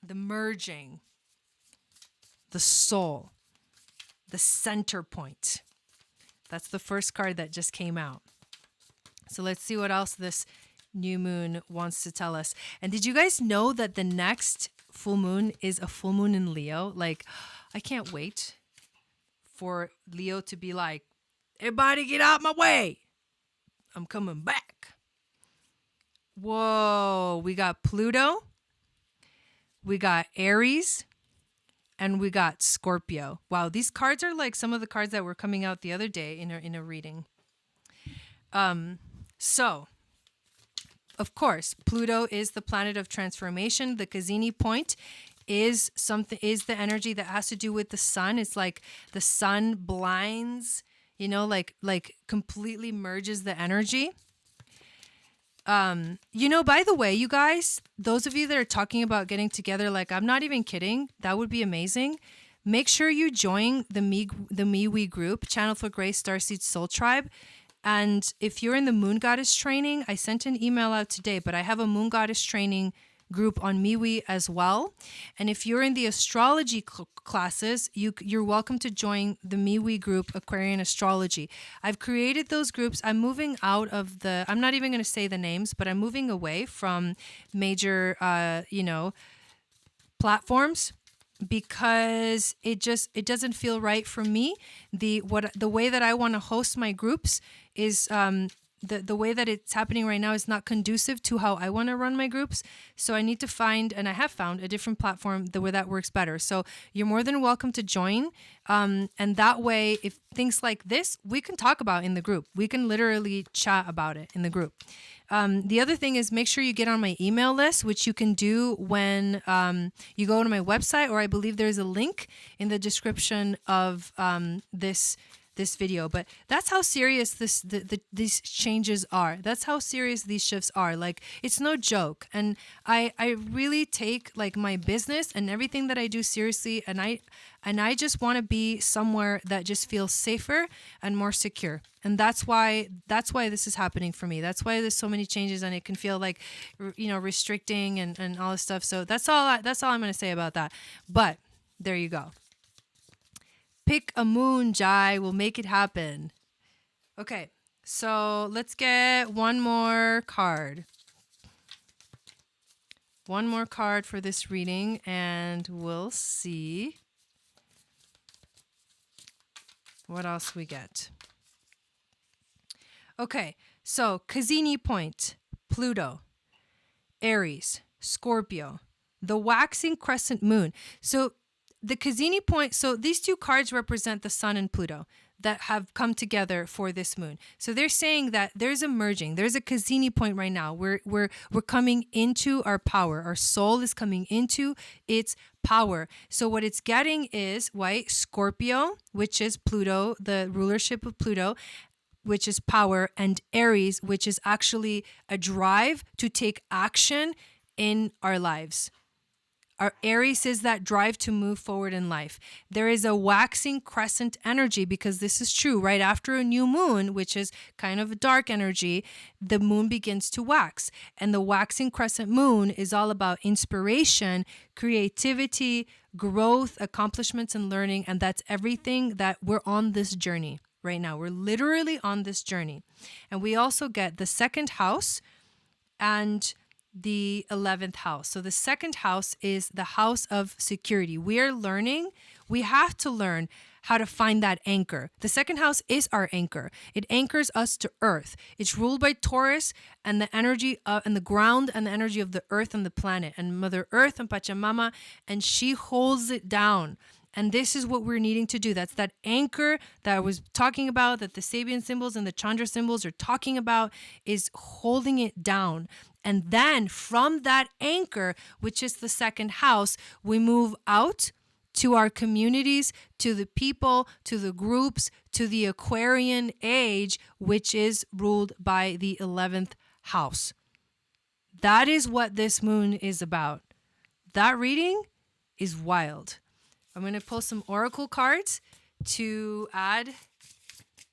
the merging, the soul, the center point. That's the first card that just came out. So let's see what else this new moon wants to tell us. And did you guys know that the next full moon is a full moon in Leo? Like, I can't wait for Leo to be like, everybody get out my way. I'm coming back. Whoa, we got Pluto. We got Aries. And we got Scorpio. Wow, these cards are like some of the cards that were coming out the other day in a reading. So, of course, Pluto is the planet of transformation. The Kazini point is the energy that has to do with the sun. It's like the sun blinds, like completely merges the energy. By the way, you guys, those of you that are talking about getting together, like, I'm not even kidding. That would be amazing. Make sure you join the MeWe group, Channel for Grace Starseed Soul Tribe. And if you're in the Moon Goddess training, I sent an email out today, but I have a Moon Goddess training group on MeWe as well. And if you're in the astrology classes, you're welcome to join the MeWe group, Aquarian Astrology. I've created those groups. I'm moving out of I'm not even going to say the names, but I'm moving away from major, platforms, because it doesn't feel right for me. The way that I want to host my groups is the way that it's happening right now is not conducive to how I want to run my groups. So I need to find, and I have found, a different platform where that works better. So you're more than welcome to join. And that way, if things like this, we can talk about in the group. We can literally chat about it in the group. The other thing is, make sure you get on my email list, which you can do when you go to my website, or I believe there's a link in the description of this video. But that's how serious these changes are. That's how serious these shifts are. Like, it's no joke. And I really take, like, my business and everything that I do seriously, and I just want to be somewhere that just feels safer and more secure. And that's why this is happening for me. That's why there's so many changes, and it can feel like, restricting and all this stuff. So that's all I'm going to say about that. But there you go. Pick a moon, Jai. We'll make it happen. Okay, so let's get one more card. One more card for this reading, and we'll see what else we get. Okay, so Cassini point, Pluto, Aries, Scorpio, the waxing crescent moon. So the Cassini point, so these two cards represent the Sun and Pluto that have come together for this moon. So they're saying that there's a merging. There's a Cassini point right now. We're coming into our power. Our soul is coming into its power. So what it's getting is Scorpio, which is Pluto, the rulership of Pluto, which is power, and Aries, which is actually a drive to take action in our lives. Our Aries is that drive to move forward in life. There is a waxing crescent energy, because this is true. Right after a new moon, which is kind of a dark energy, the moon begins to wax. And the waxing crescent moon is all about inspiration, creativity, growth, accomplishments, and learning. And that's everything that we're on this journey right now. We're literally on this journey. And we also get the second house and the 11th house. So the second house is the house of security. We have to learn how to find that anchor. The second house is our anchor. It anchors us to earth. It's ruled by Taurus, and the energy and the ground and the energy of the earth and the planet, and Mother Earth and Pachamama, and she holds it down. And this is what we're needing to do. That's that anchor that I was talking about, that the Sabian symbols and the Chandra symbols are talking about, is holding it down. And then from that anchor, which is the second house, we move out to our communities, to the people, to the groups, to the Aquarian age, which is ruled by the 11th house. That is what this moon is about. That reading is wild. I'm going to pull some oracle cards to add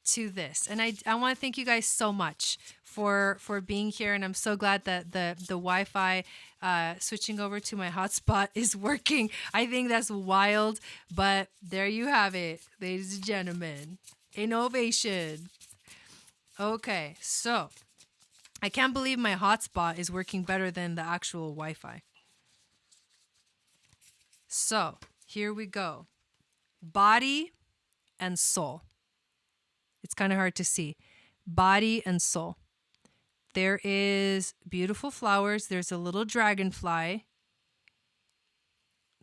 to this. And I want to thank you guys so much for being here. And I'm so glad that the Wi-Fi switching over to my hotspot is working. I think that's wild. But there you have it, ladies and gentlemen. Innovation. Okay, so I can't believe my hotspot is working better than the actual Wi-Fi. So here we go. Body and soul. It's kind of hard to see. Body and soul. There is beautiful flowers. There's a little dragonfly.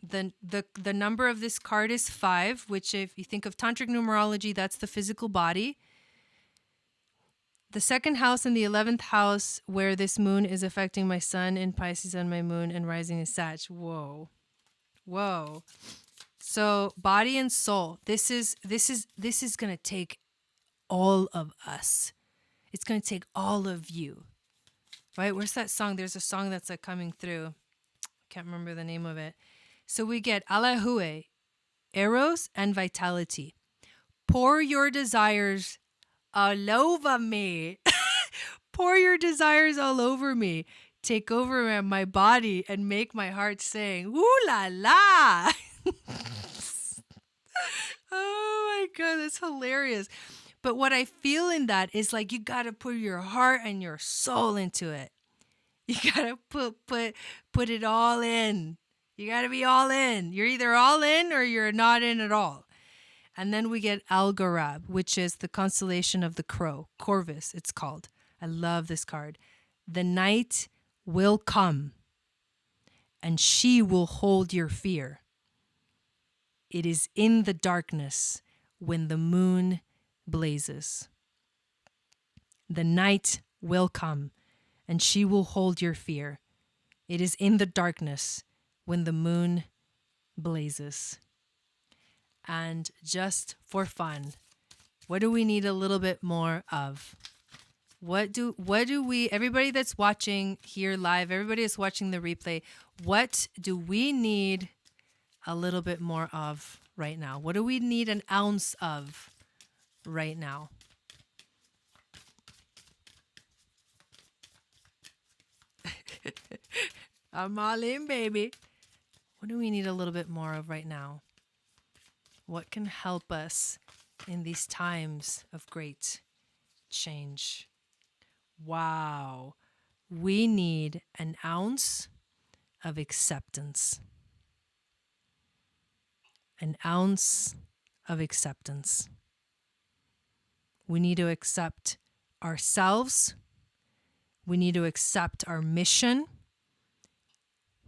The number of this card is 5, which, if you think of tantric numerology, that's the physical body. The second house and the 11th house, where this moon is affecting my sun in Pisces and my moon and rising in Sag. Whoa. So body and soul. This is going to take all of us. It's going to take all of you. Right? Where's that song? There's a song that's like coming through. Can't remember the name of it. So we get Alahue, Eros, and Vitality. Pour your desires all over me. Pour your desires all over me. Take over my body and make my heart sing. Ooh la la. Oh my God, that's hilarious. But what I feel in that is like you got to put your heart and your soul into it. You got to put it all in. You got to be all in. You're either all in or you're not in at all. And then we get Algorab, which is the constellation of the crow. Corvus, it's called. I love this card. The night will come, and she will hold your fear. It is in the darkness when the moon blazes. The night will come, and she will hold your fear. It is in the darkness when the moon blazes. And just for fun, what do we need a little bit more of? What do we, everybody that's watching here live, everybody that's watching the replay, what do we need a little bit more of right now? What do we need an ounce of right now? I'm all in, baby. What do we need a little bit more of right now? What can help us in these times of great change? Wow. We need an ounce of acceptance. An ounce of acceptance. We need to accept ourselves. We need to accept our mission.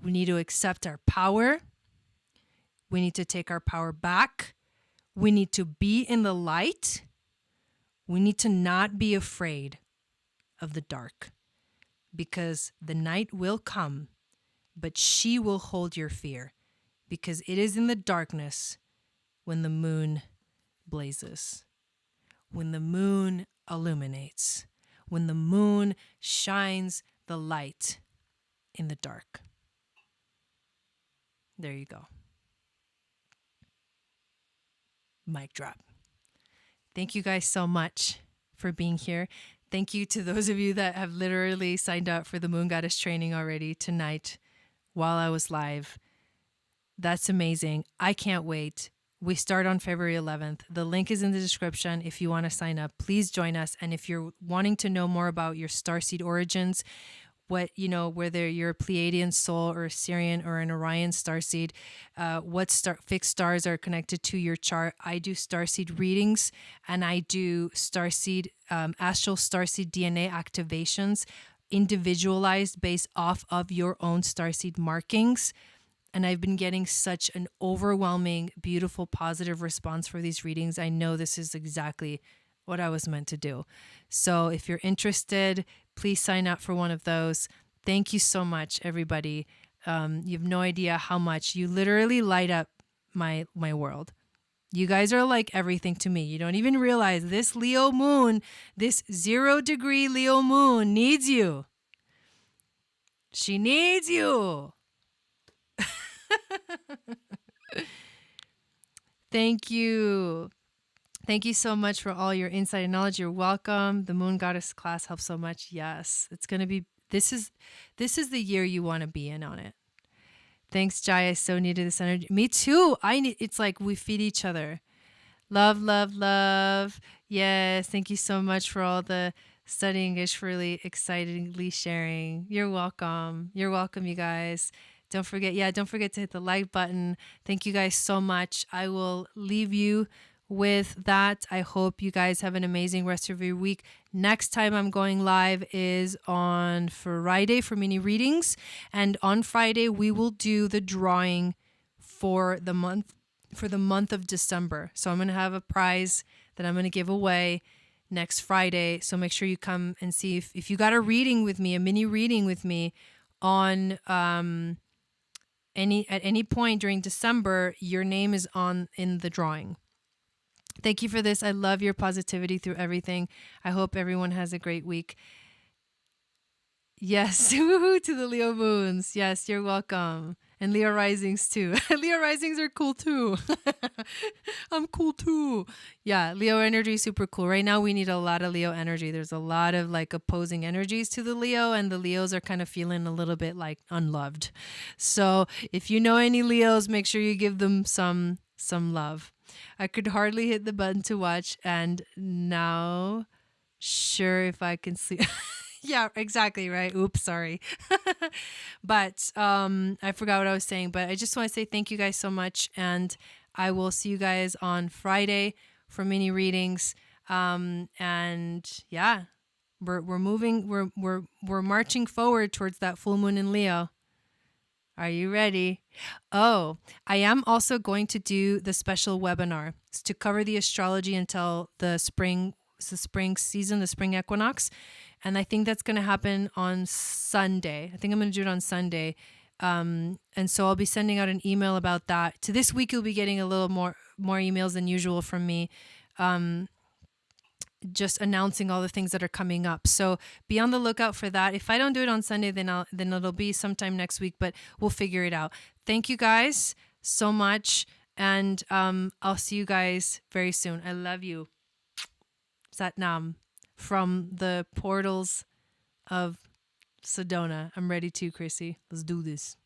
We need to accept our power. We need to take our power back. We need to be in the light. We need to not be afraid of the dark, because the night will come, but she will hold your fear, because it is in the darkness when the moon blazes, when the moon illuminates, when the moon shines the light in the dark. There you go. Mic drop. Thank you guys so much for being here. Thank you to those of you that have literally signed up for the Moon Goddess training already tonight while I was live. That's amazing. I can't wait. We start on February 11th. The link is in the description if you want to sign up. Please join us. And if you're wanting to know more about your starseed origins, whether you're a Pleiadian soul or a Sirian or an Orion starseed, what fixed stars are connected to your chart. I do starseed readings, and I do starseed, astral starseed DNA activations, individualized based off of your own starseed markings. And I've been getting such an overwhelming, beautiful, positive response for these readings. I know this is exactly what I was meant to do. So if you're interested, please sign up for one of those. Thank you so much, everybody. You have no idea how much you literally light up my world. You guys are like everything to me. You don't even realize this Leo moon, this 0-degree Leo moon needs you. She needs you. Thank you. Thank you so much for all your insight and knowledge. You're welcome. The Moon Goddess class helps so much. Yes, it's going to be, this is the year you want to be in on it. Thanks, Jai. I so needed this energy. Me too. It's like we feed each other. Love, love, love. Yes. Thank you so much for all the studying English, for really excitedly sharing. You're welcome. You're welcome, you guys. Don't forget to hit the like button. Thank you guys so much. I will leave you with that. I hope you guys have an amazing rest of your week. Next time I'm going live is on Friday for mini readings. And on Friday, we will do the drawing for the month of December. So I'm going to have a prize that I'm going to give away next Friday. So make sure you come and see if you got a reading with me, a mini reading with me on at any point during December, your name is in the drawing. Thank you for this. I love your positivity through everything. I hope everyone has a great week. Yes, woohoo to the Leo moons. Yes, you're welcome. And Leo risings too. Leo risings are cool too. I'm cool too. Yeah, Leo energy is super cool. Right now we need a lot of Leo energy. There's a lot of like opposing energies to the Leo, and the Leos are kind of feeling a little bit like unloved. So if you know any Leos, make sure you give them some love. I could hardly hit the button to watch, and now sure if I can see. Yeah, exactly, right. Oops, sorry. But I forgot what I was saying, but I just want to say thank you guys so much, and I will see you guys on Friday for mini readings. And yeah, we're moving, we're marching forward towards that full moon in Leo. Are you ready? Oh, I am also going to do the special webinar to cover the astrology until the spring season, the spring equinox. And I think that's going to happen on Sunday. I think I'm going to do it on Sunday. And so I'll be sending out an email about that. To this week, you'll be getting a little more emails than usual from me. Just announcing all the things that are coming up. So be on the lookout for that. If I don't do it on Sunday, then it'll be sometime next week, but we'll figure it out. Thank you guys so much. And I'll see you guys very soon. I love you. Satnam from the portals of Sedona. I'm ready too, Chrissy. Let's do this.